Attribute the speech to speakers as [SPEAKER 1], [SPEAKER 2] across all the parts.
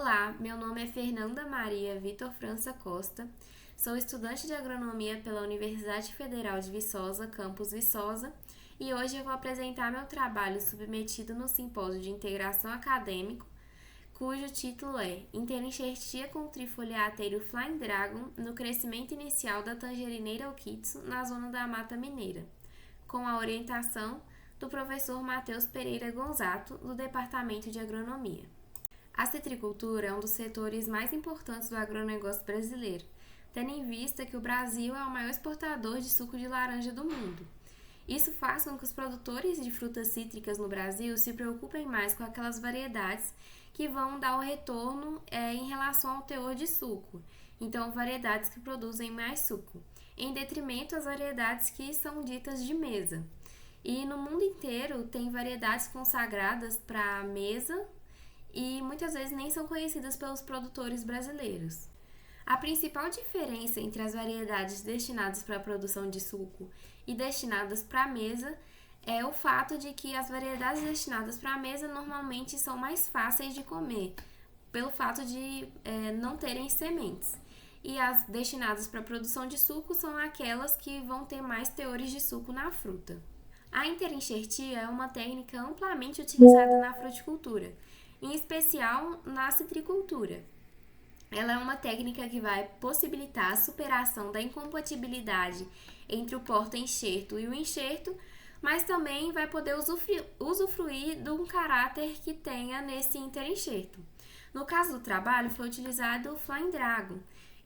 [SPEAKER 1] Olá, meu nome é Fernanda Maria Vitor França Costa, sou estudante de agronomia pela Universidade Federal de Viçosa, campus Viçosa, e hoje eu vou apresentar meu trabalho submetido no Simpósio de Integração Acadêmico, cujo título é Interenxertia com trifoliateiro Flying Dragon no crescimento inicial da tangerineira Okitsu na zona da Mata Mineira, com a orientação do professor Matheus Pereira Gonzato, do Departamento de Agronomia. A citricultura é um dos setores mais importantes do agronegócio brasileiro, tendo em vista que o Brasil é o maior exportador de suco de laranja do mundo. Isso faz com que os produtores de frutas cítricas no Brasil se preocupem mais com aquelas variedades que vão dar o retorno em relação ao teor de suco, então variedades que produzem mais suco, em detrimento às variedades que são ditas de mesa. E no mundo inteiro tem variedades consagradas para a mesa, e muitas vezes nem são conhecidas pelos produtores brasileiros. A principal diferença entre as variedades destinadas para a produção de suco e destinadas para a mesa é o fato de que as variedades destinadas para a mesa normalmente são mais fáceis de comer, pelo fato de não terem sementes. E as destinadas para a produção de suco são aquelas que vão ter mais teores de suco na fruta. A interenxertia é uma técnica amplamente utilizada na fruticultura, em especial na citricultura. Ela é uma técnica que vai possibilitar a superação da incompatibilidade entre o porta-enxerto e o enxerto, mas também vai poder usufruir de um caráter que tenha nesse interenxerto. No caso do trabalho, foi utilizado o Flying Dragon,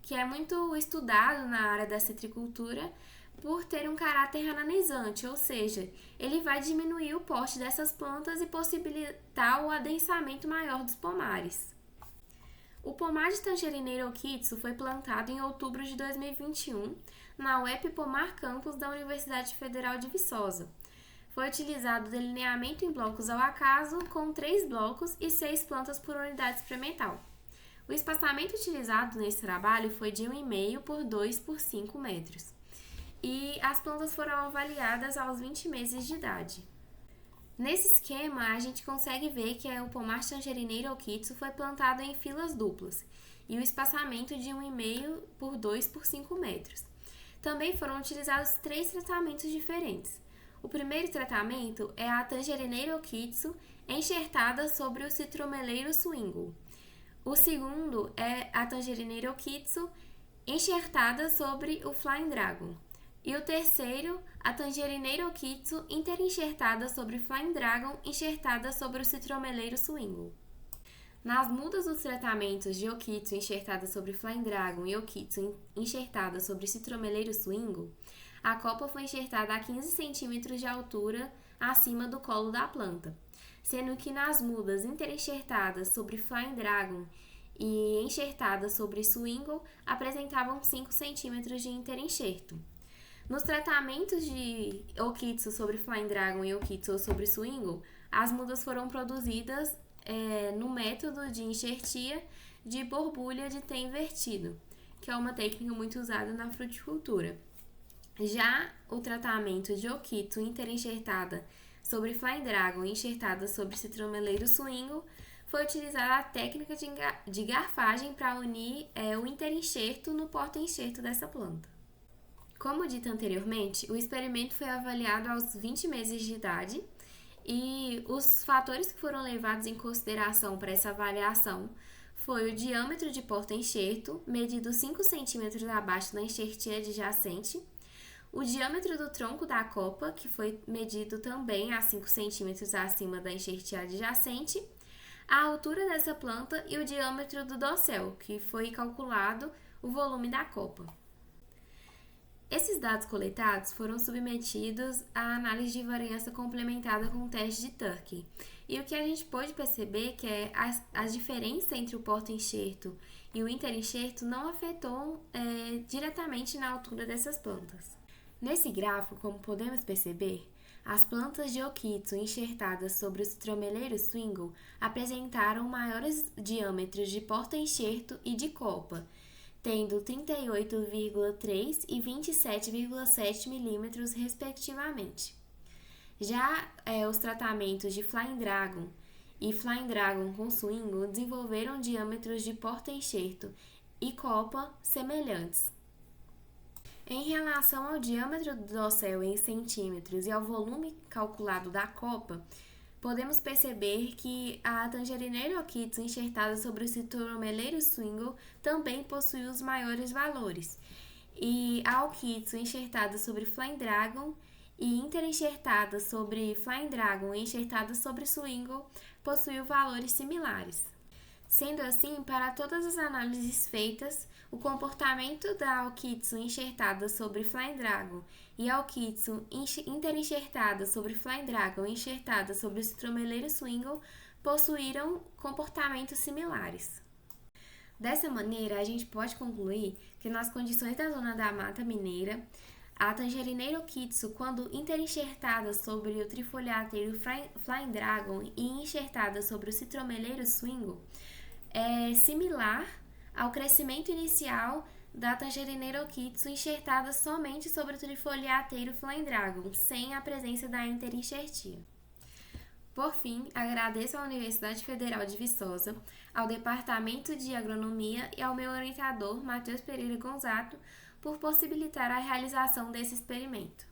[SPEAKER 1] que é muito estudado na área da citricultura por ter um caráter ananizante, ou seja, ele vai diminuir o porte dessas plantas e possibilitar o adensamento maior dos pomares. O pomar de tangerineira Okitsu foi plantado em outubro de 2021 na UEP Pomar Campus da Universidade Federal de Viçosa. Foi utilizado delineamento em blocos ao acaso, com 3 blocos e 6 plantas por unidade experimental. O espaçamento utilizado nesse trabalho foi de 1,5 por 2 por 5 metros. E as plantas foram avaliadas aos 20 meses de idade. Nesse esquema, a gente consegue ver que o pomar tangerineira Okitsu foi plantado em filas duplas e o espaçamento de 1,5 por 2 por 5 metros. Também foram utilizados 3 tratamentos diferentes. O primeiro tratamento é a tangerineira Okitsu enxertada sobre o citromeleiro Swingle. O segundo é a tangerineira Okitsu enxertada sobre o Flying Dragon. E o terceiro, a tangerineira Okitsu interenxertada sobre Flying Dragon enxertada sobre o citromeleiro Swingle. Nas mudas dos tratamentos de Okitsu enxertada sobre Flying Dragon e Okitsu enxertada sobre citromeleiro Swingle, a copa foi enxertada a 15 cm de altura acima do colo da planta, sendo que nas mudas interenxertadas sobre Flying Dragon e enxertadas sobre Swingle apresentavam 5 cm de interenxerto. Nos tratamentos de Okitsu sobre Flying Dragon e Okitsu sobre Swingle, as mudas foram produzidas no método de enxertia de borbulha de T invertido, que é uma técnica muito usada na fruticultura. Já o tratamento de Okitsu interenxertada sobre Flying Dragon e enxertada sobre citromeleiro Swingle foi utilizada a técnica de garfagem para unir o interenxerto no porta-enxerto dessa planta. Como dito anteriormente, o experimento foi avaliado aos 20 meses de idade e os fatores que foram levados em consideração para essa avaliação foi o diâmetro de porta-enxerto, medido 5 cm abaixo da enxertia adjacente, o diâmetro do tronco da copa, que foi medido também a 5 cm acima da enxertia adjacente, a altura dessa planta e o diâmetro do dossel, que foi calculado o volume da copa. Esses dados coletados foram submetidos à análise de variância complementada com o teste de Turkey. E o que a gente pôde perceber que a diferença entre o porta-enxerto e o interenxerto não afetou diretamente na altura dessas plantas. Nesse gráfico, como podemos perceber, as plantas de Okitsu enxertadas sobre o citromeleiro Swingle apresentaram maiores diâmetros de porta-enxerto e de copa, tendo 38,3 e 27,7 milímetros, respectivamente. Já os tratamentos de Flying Dragon e Flying Dragon com Swingle desenvolveram diâmetros de porta-enxerto e copa semelhantes. Em relação ao diâmetro do dossel em centímetros e ao volume calculado da copa, podemos perceber que a Tangerineira Okitsu enxertada sobre o citromeleiro Swingle também possui os maiores valores, e a Okitsu enxertada sobre Flying Dragon e interenxertada sobre Flying Dragon e enxertada sobre Swingle possuem valores similares. Sendo assim, para todas as análises feitas, o comportamento da Okitsu enxertada sobre Flying Dragon e a Okitsu interenxertada sobre Flying Dragon e enxertada sobre o citromeleiro Swingle possuíram comportamentos similares. Dessa maneira, a gente pode concluir que nas condições da zona da Mata Mineira, a Tangerineira Okitsu, quando interenxertada sobre o trifoliateiro Flying Dragon e enxertada sobre o citromeleiro Swingle, é similar ao crescimento inicial da Tangerineira Okitsu enxertada somente sobre o trifoliateiro Flying Dragon, sem a presença da interenxertia. Por fim, agradeço à Universidade Federal de Viçosa, ao Departamento de Agronomia e ao meu orientador, Matheus Pereira Gonzato, por possibilitar a realização desse experimento.